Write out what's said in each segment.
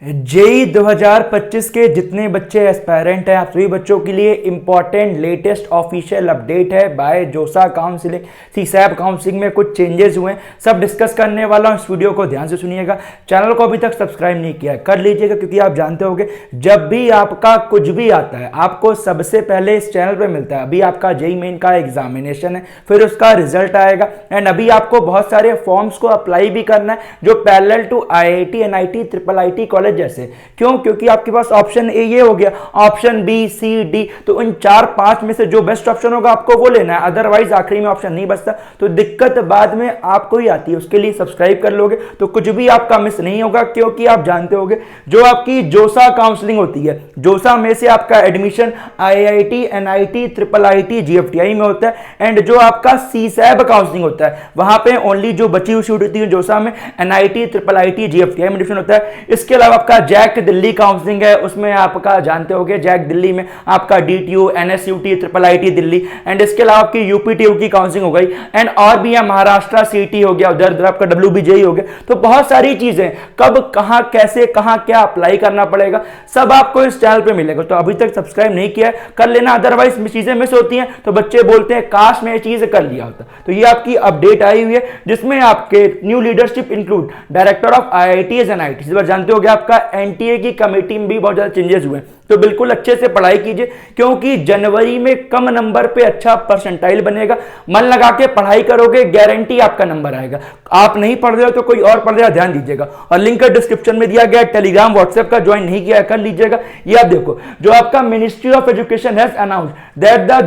JEE 2025 के जितने बच्चे एस्पायरेंट हैं, आप सभी बच्चों के लिए इंपॉर्टेंट लेटेस्ट ऑफिशियल अपडेट है बाय जोसा काउंसिलिंग। सीसैप काउंसिलिंग में कुछ चेंजेस हुए हैं, सब डिस्कस करने वाला हूं। इस वीडियो को ध्यान से सुनिएगा। चैनल को अभी तक सब्सक्राइब नहीं किया है, कर लीजिएगा, क्योंकि आप जानते होंगे जब भी आपका कुछ भी आता है आपको सबसे पहले इस चैनल पर मिलता है। अभी आपका जेई मेन का एग्जामिनेशन है, फिर उसका रिजल्ट आएगा, एंड अभी आपको बहुत सारे फॉर्म्स को अप्लाई भी करना है जो parallel to IIT, NIT, IIIT college जैसे। क्यों? क्योंकि आपके पास ऑप्शन ए ये हो गया, ऑप्शन बी, सी, डी, तो इन 4-5 में से जो बेस्ट ऑप्शन होगा आपको वो लेना है, अदरवाइज आखिरी में ऑप्शन नहीं बचता तो दिक्कत बाद में आपको ही आती है। उसके लिए सब्सक्राइब कर लोगे तो कुछ भी आपका मिस नहीं होगा, क्योंकि आप जानते होंगे जो आपकी जोसा काउंसलिंग होती है, जोसा में से आपका admission IIT, NIT, IIIT, GFTI में होता है, एंड जो आपका सीसैप काउंसलिंग होता है वहां पे ओनली जो बची हुई सीट होती है जोसा में NIT, IIIT, GFTI में एडमिशन होता है। इसके अलावा आपका जैक दिल्ली काउंसलिंग है, उसमें आपका जानते होंगे जैक दिल्ली में आपका DTU, NSUT, IIIT Delhi, and इसके अलावा आपकी UPTU की काउंसलिंग हो गई, एंड और भी है महाराष्ट्र CT हो गया, उधर आपका WBJE हो गया। तो बहुत सारी चीजें कब कहां कैसे कहां क्या अप्लाई करना पड़ेगा सब आपको इस चैनल पे मिलेगा। तो अभी तक सब्सक्राइब नहीं किया है कर लेना, अदरवाइज चीजें मिस होती हैं तो बच्चे बोलते हैं काश में ये चीज कर लिया होता। तो ये आपकी अपडेट आई हुई है जिसमें आपके new leadership include director of IITs and IITs, इस बार जानते होंगे आपका NTA की कमेटी में भी बहुत ज्यादा चेंजेस हुए हैं। तो बिल्कुल अच्छे से पढ़ाई कीजिए, क्योंकि जनवरी में कम नंबर पे अच्छा परसेंटाइल बनेगा। मन लगा के पढ़ाई करोगे, गारंटी आपका नंबर आएगा। आप नहीं पढ़ रहे हो तो कोई और पढ़ रहा है, ध्यान दीजिएगा। और लिंक डिस्क्रिप्शन में दिया गया, टेलीग्राम व्हाट्सएप का ज्वाइन नहीं किया कर लीजिएगा। ये आप देखो, जो आपका ministry of education has announced that the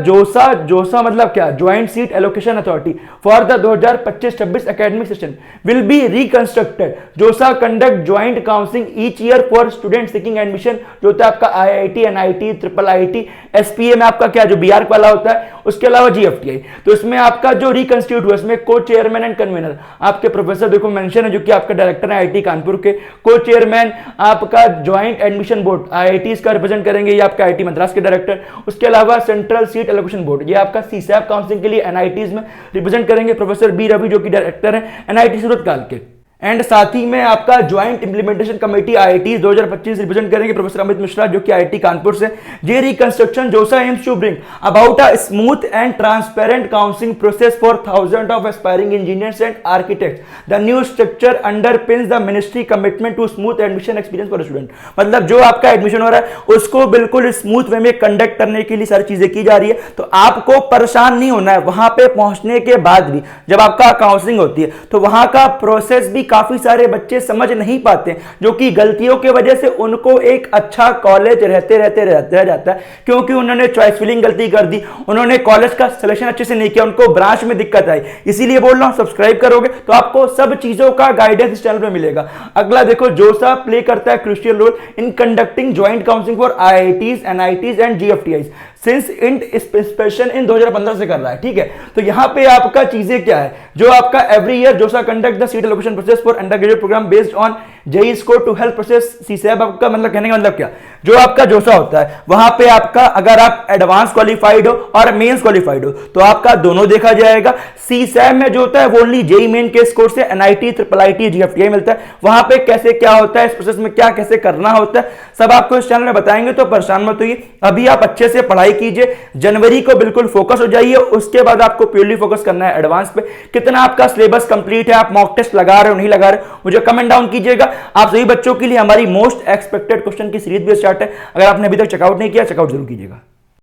JoSAA मतलब क्या, joint seat allocation authority for the 2025-26 academic session will be reconstructed. JoSAA conduct joint counselling each year for student seeking admission, जो होता है आपका IIT, NIT, IIIT, SPA में आपका क्या जो BARC वाला होता है, उसके अलावा GFTI। तो इसमें आपका जो रिकंस्टिट्यूट हुआ, इसमें को चेयरमैन एंड कन्वीनर आपके प्रोफेसर देखो मेंशन है, जो कि आपका डायरेक्टर है IIT कानपुर के। को चेयरमैन आपका ज्वाइंट एडमिशन बोर्ड IITs का रिप्रेजेंट करेंगे, ये आपका IIT मद्रास के डायरेक्टर। उसके अलावा सेंट्रल सीट एलोकेशन बोर्ड, ये आपका सीसैप काउंसलिंग के लिए NITs में रिप्रेजेंट करेंगे प्रोफेसर B रवि, जो कि डायरेक्टर है NIT सूरतकाल के। एंड साथ ही में आपका joint implementation committee IIT 2025 represent करेंगे प्रोफेसर अमित मिश्रा, जो कि IIT कानपुर से। The reconstruction JoSAA aims to bring about a smooth and transparent counselling process for thousand of aspiring engineers and architects. The new structure underpins the ministry commitment to smooth admission experience for student. मतलब जो आपका admission हो रहा है उसको बिल्कुल smooth way में conduct करने के लिए सारी चीजें की जा रही है। तो आपको परेशान नहीं होना है वहां पे पहुंचने के बाद भी। जब आपका काउंसलिंग होती है तो वहां का प्रोसेस भी काफी सारे बच्चे समझ नहीं पाते, जो कि गलतियों की वजह से उनको एक अच्छा कॉलेज रहते रह जाता है, क्योंकि उन्होंने चॉइस फिलिंग गलती कर दी, उन्होंने कॉलेज का सिलेक्शन अच्छे से नहीं किया, उनको ब्रांच में दिक्कत आई। इसीलिए बोल रहा हूं सब्सक्राइब करोगे तो आपको सब चीजों का गाइडेंस इस चैनल पे मिलेगा। अगला देखो, जोसा प्ले करता है crucial role in conducting joint counselling for IITs, NITs and GFTIs since inspection in 2015 से कर रहा है। ठीक है, तो यहां पे आपका चीजें क्या है, जो आपका every year JoSAA conduct the seat allocation process for undergraduate programme based on JEE score to help process CSAB. आपका मतलब कहने का मतलब क्या, जो आपका जोसा होता है वहां पे आपका अगर आप एडवांस क्वालिफाइड हो और मेंस क्वालिफाइड हो तो आपका दोनों देखा जाएगा। सीसैप में जो होता है वो ओनली जेई मेन के स्कोर से NIT, IIIT, GFTI मिलता है। वहां पे कैसे क्या होता है, इस प्रोसेस में क्या कैसे करना होता है, सब आपको इस चैनल में बताएंगे, तो परेशान मत होइए। अभी आप अच्छे से पढ़ाई कीजिए, जनवरी को बिल्कुल फोकस हो जाइए। उसके बाद आपको प्योरली फोकस करना है एडवांस पे। कितना आपका सिलेबस कंप्लीट है, आप मॉक टेस्ट लगा रहे हो नहीं लगा रहे हो, मुझे कमेंट डाउन कीजिएगा। आप सभी बच्चों के लिए हमारी मोस्ट एक्सपेक्टेड क्वेश्चन की सीरीज भी स्टार्ट है, अगर आपने अभी तक चेकआउट नहीं किया चेकआउट जरूर कीजिएगा।